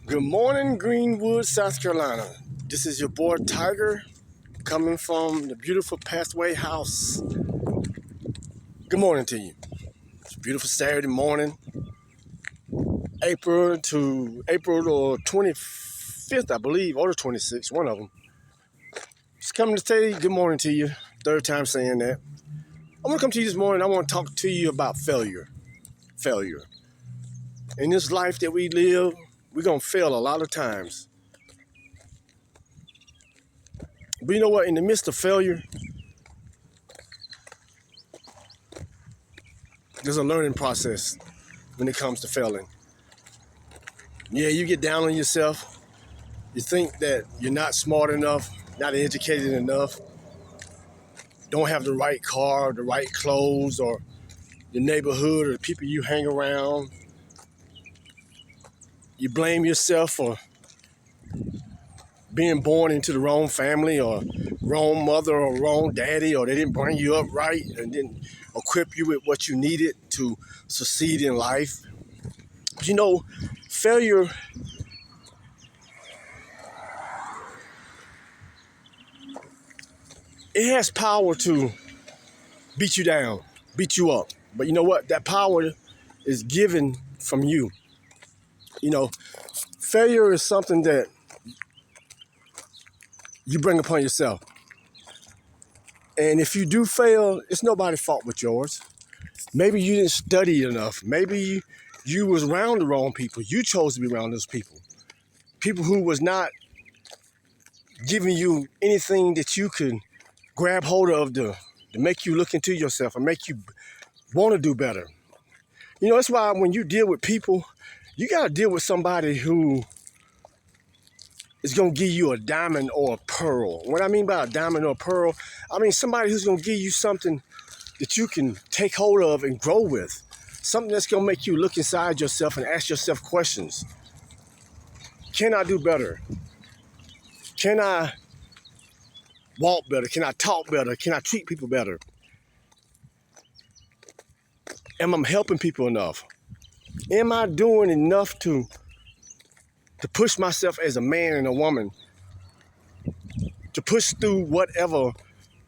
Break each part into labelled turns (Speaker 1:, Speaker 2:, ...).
Speaker 1: Good morning, Greenwood, South Carolina. This is your boy Tiger coming from the beautiful Pathway House. Good morning to you. It's a beautiful Saturday morning, April the 25th, I believe, or the 26th, one of them. Just coming to say good morning to you. Third time saying that. I want to come to you this morning. I want to talk to you about failure. Failure. In this life that we live, we're going to fail a lot of times. But you know what? In the midst of failure, there's a learning process when it comes to failing. Yeah, you get down on yourself. You think that you're not smart enough, not educated enough, don't have the right car, the right clothes, or the neighborhood or the people you hang around. You blame yourself for being born into the wrong family or wrong mother or wrong daddy, or they didn't bring you up right and didn't equip you with what you needed to succeed in life. But you know, failure, it has power to beat you down, beat you up. But you know what? That power is given from you. You know, failure is something that you bring upon yourself. And if you do fail, it's nobody's fault but yours. Maybe you didn't study enough. Maybe you was around the wrong people. You chose to be around those people. People who was not giving you anything that you could grab hold of to make you look into yourself and make you want to do better. You know, that's why when you deal with people, you got to deal with somebody who is going to give you a diamond or a pearl. What I mean by a diamond or a pearl, I mean somebody who's going to give you something that you can take hold of and grow with. Something that's going to make you look inside yourself and ask yourself questions. Can I do better? Can I walk better? Can I talk better? Can I treat people better? Am I helping people enough? Am I doing enough to push myself as a man and a woman to push through whatever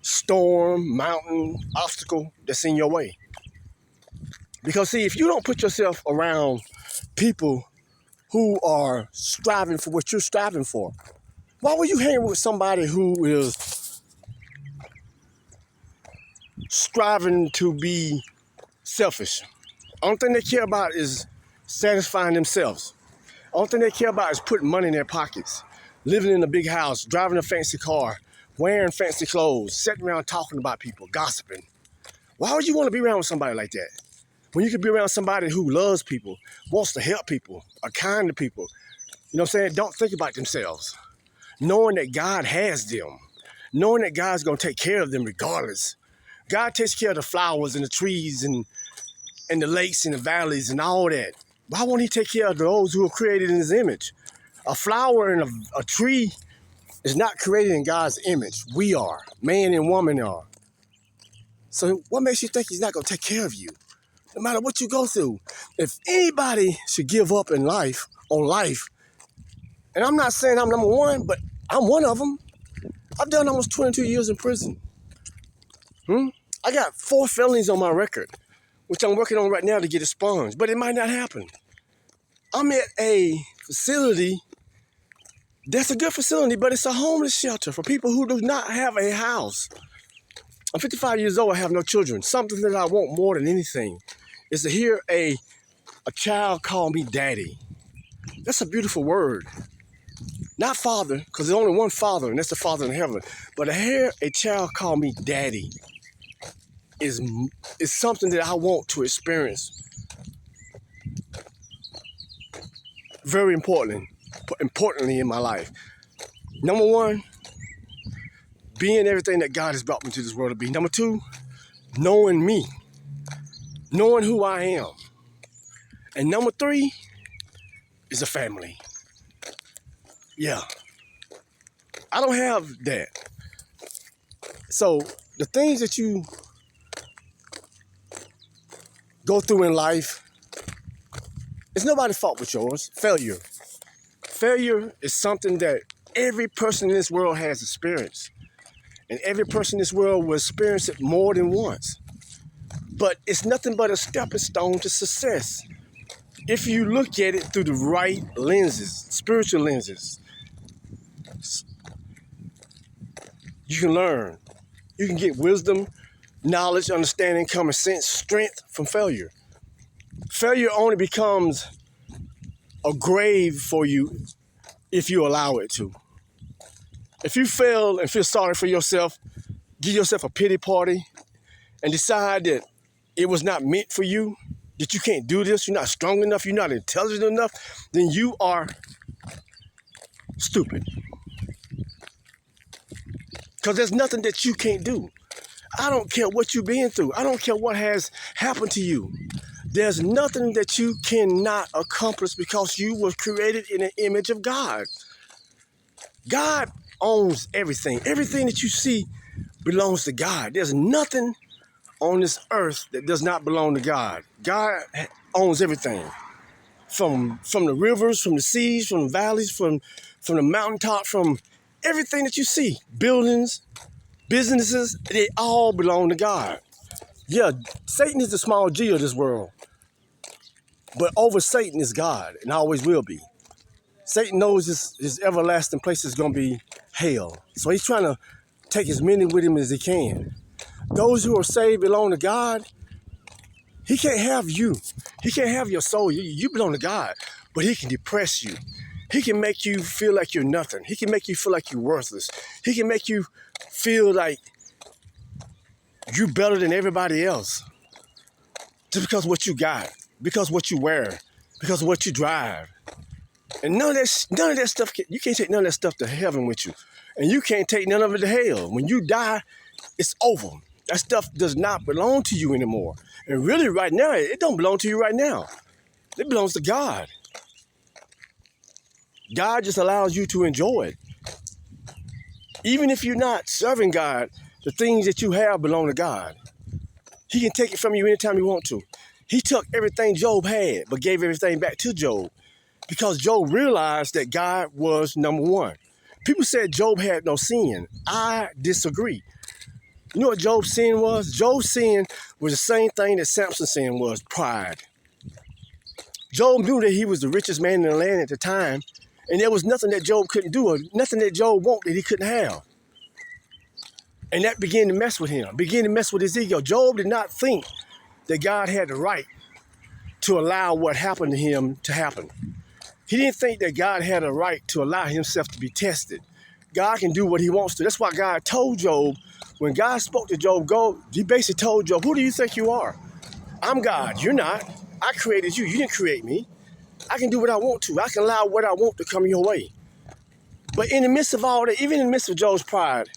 Speaker 1: storm, mountain, obstacle that's in your way? Because see, if you don't put yourself around people who are striving for what you're striving for, why would you hang with somebody who is striving to be selfish? Only thing they care about is satisfying themselves. Only thing they care about is putting money in their pockets, living in a big house, driving a fancy car, wearing fancy clothes, sitting around talking about people, gossiping. Why would you want to be around with somebody like that? When you could be around somebody who loves people, wants to help people, are kind to people. You know what I'm saying? Don't think about themselves. Knowing that God has them. Knowing that God's going to take care of them regardless. God takes care of the flowers and the trees and the lakes and the valleys and all that. Why won't he take care of those who are created in his image? A flower and a tree is not created in God's image. We are. Man and woman are. So what makes you think he's not going to take care of you? No matter what you go through. If anybody should give up in life, on life, and I'm not saying I'm number one, but I'm one of them. I've done almost 22 years in prison. I got 4 felonies on my record, which I'm working on right now to get expunged, but it might not happen. I'm at a facility that's a good facility, but it's a homeless shelter for people who do not have a house. I'm 55 years old, I have no children. Something that I want more than anything is to hear a child call me daddy. That's a beautiful word. Not father, because there's only one father, and that's the Father in heaven. But to hear a child call me daddy is something that I want to experience. Very importantly in my life. Number 1, being everything that God has brought me to this world to be. Number 2, knowing me, knowing who I am. And number 3 is a family. Yeah, I don't have that. So the things that you go through in life, it's nobody's fault but yours. Failure Failure is something that every person in this world has experienced. And every person in this world will experience it more than once. But it's nothing but a stepping stone to success. If you look at it through the right lenses, spiritual lenses, you can learn. You can get wisdom, knowledge, understanding, common sense, strength from failure. Failure only becomes a grave for you if you allow it to. If you fail and feel sorry for yourself, give yourself a pity party and decide that it was not meant for you, that you can't do this, you're not strong enough, you're not intelligent enough, then you are stupid. Because there's nothing that you can't do. I don't care what you've been through. I don't care what has happened to you. There's nothing that you cannot accomplish because you were created in the image of God. God owns everything. Everything that you see belongs to God. There's nothing on this earth that does not belong to God. God owns everything. From the rivers, from the seas, from the valleys, from the mountaintop, from everything that you see. Buildings, businesses, they all belong to God. Yeah, Satan is the small g of this world. But over Satan is God, and always will be. Satan knows his everlasting place is going to be hell. So he's trying to take as many with him as he can. Those who are saved belong to God. He can't have you. He can't have your soul. You belong to God. But he can depress you. He can make you feel like you're nothing. He can make you feel like you're worthless. He can make you feel like you're better than everybody else. Just because of what you got. Because of what you wear. Because of what you drive. And none of that stuff, you can't take none of that stuff to heaven with you. And you can't take none of it to hell. When you die, it's over. That stuff does not belong to you anymore. And really right now, it don't belong to you right now. It belongs to God. God just allows you to enjoy it. Even if you're not serving God, the things that you have belong to God. He can take it from you anytime he wants to. He took everything Job had, but gave everything back to Job. Because Job realized that God was number one. People said Job had no sin. I disagree. You know what Job's sin was? Job's sin was the same thing that Samson's sin was, pride. Job knew that he was the richest man in the land at the time, and there was nothing that Job couldn't do, or nothing that Job wanted that he couldn't have. And that began to mess with him, began to mess with his ego. Job did not think that God had the right to allow what happened to him to happen. He didn't think that God had a right to allow himself to be tested. God can do what he wants to. That's why God told Job, when God spoke to Job, he basically told Job, who do you think you are? I'm God, you're not. I created you, you didn't create me. I can do what I want to. I can allow what I want to come your way. But in the midst of all that, even in the midst of Job's pride,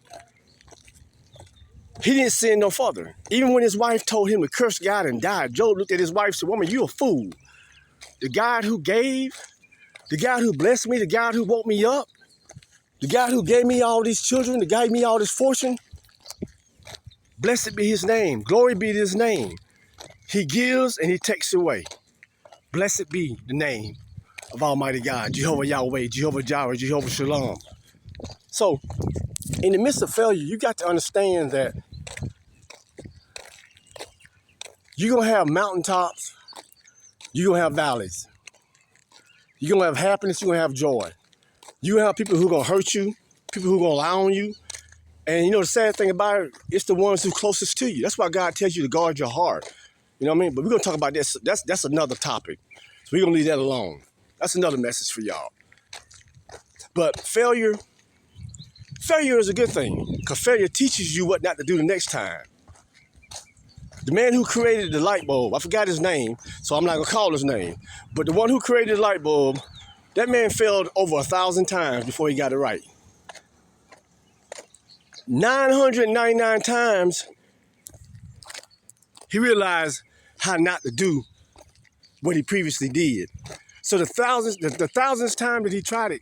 Speaker 1: he didn't sin no further. Even when his wife told him to curse God and die, Job looked at his wife and said, woman, you a fool. The God who gave, the God who blessed me, the God who woke me up, the God who gave me all these children, the God who gave me all this fortune, blessed be his name. Glory be to his name. He gives and he takes away. Blessed be the name of Almighty God, Jehovah Yahweh, Jehovah Jireh, Jehovah Shalom. So, in the midst of failure, you got to understand that you're going to have mountaintops, you're going to have valleys. You're going to have happiness, you're going to have joy. You're going to have people who are going to hurt you, people who are going to lie on you. And you know the sad thing about it, it's the ones who are closest to you. That's why God tells you to guard your heart. You know what I mean? But we're going to talk about this. That's another topic. So we're going to leave that alone. That's another message for y'all. But failure is a good thing, because failure teaches you what not to do the next time. The man who created the light bulb, I forgot his name, so I'm not going to call his name. But the one who created the light bulb, that man failed over 1,000 times before he got it right. 999 times, he realized how not to do what he previously did. So the thousandth time that he tried it,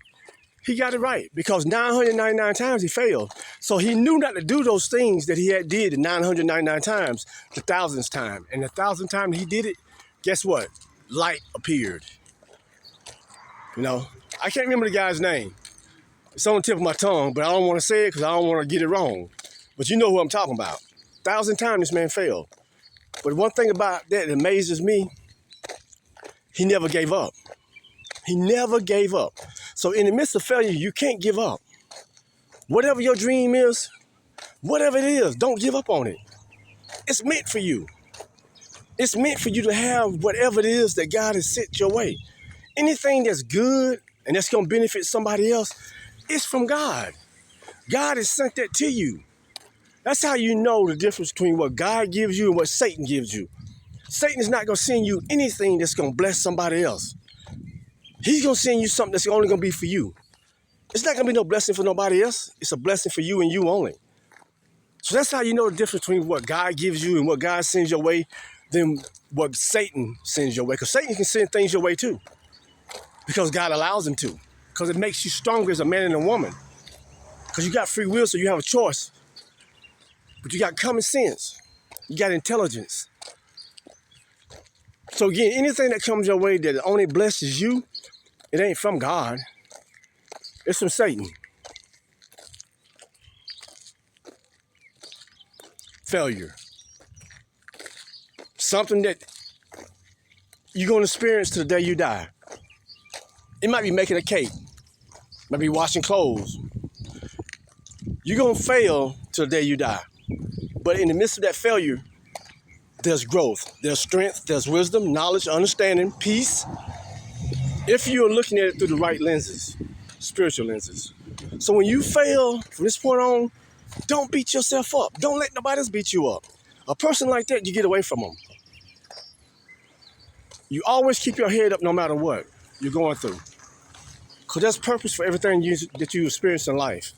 Speaker 1: he got it right, because 999 times he failed. So he knew not to do those things that he had did 999 times, the 1,000th time. And the 1,000th time he did it, guess what? Light appeared. You know, I can't remember the guy's name. It's on the tip of my tongue, but I don't want to say it because I don't want to get it wrong. But you know who I'm talking about. 1,000 times this man failed. But one thing about that amazes me, he never gave up. He never gave up. So in the midst of failure, you can't give up. Whatever your dream is, whatever it is, don't give up on it. It's meant for you. It's meant for you to have whatever it is that God has sent your way. Anything that's good and that's going to benefit somebody else, it's from God. God has sent that to you. That's how you know the difference between what God gives you and what Satan gives you. Satan is not going to send you anything that's going to bless somebody else. He's going to send you something that's only going to be for you. It's not going to be no blessing for nobody else. It's a blessing for you and you only. So that's how you know the difference between what God gives you and what God sends your way than what Satan sends your way. Because Satan can send things your way too. Because God allows him to. Because it makes you stronger as a man and a woman. Because you got free will, so you have a choice. But you got common sense. You got intelligence. So again, anything that comes your way that only blesses you, it ain't from God. It's from Satan. Failure. Something that you're going to experience to the day you die. It might be making a cake. Might be washing clothes. You're going to fail till the day you die. But in the midst of that failure, there's growth, there's strength, there's wisdom, knowledge, understanding, peace. If you're looking at it through the right lenses, spiritual lenses. So when you fail from this point on, don't beat yourself up. Don't let nobody else beat you up. A person like that, you get away from them. You always keep your head up no matter what you're going through. Because there's purpose for everything that you experience in life.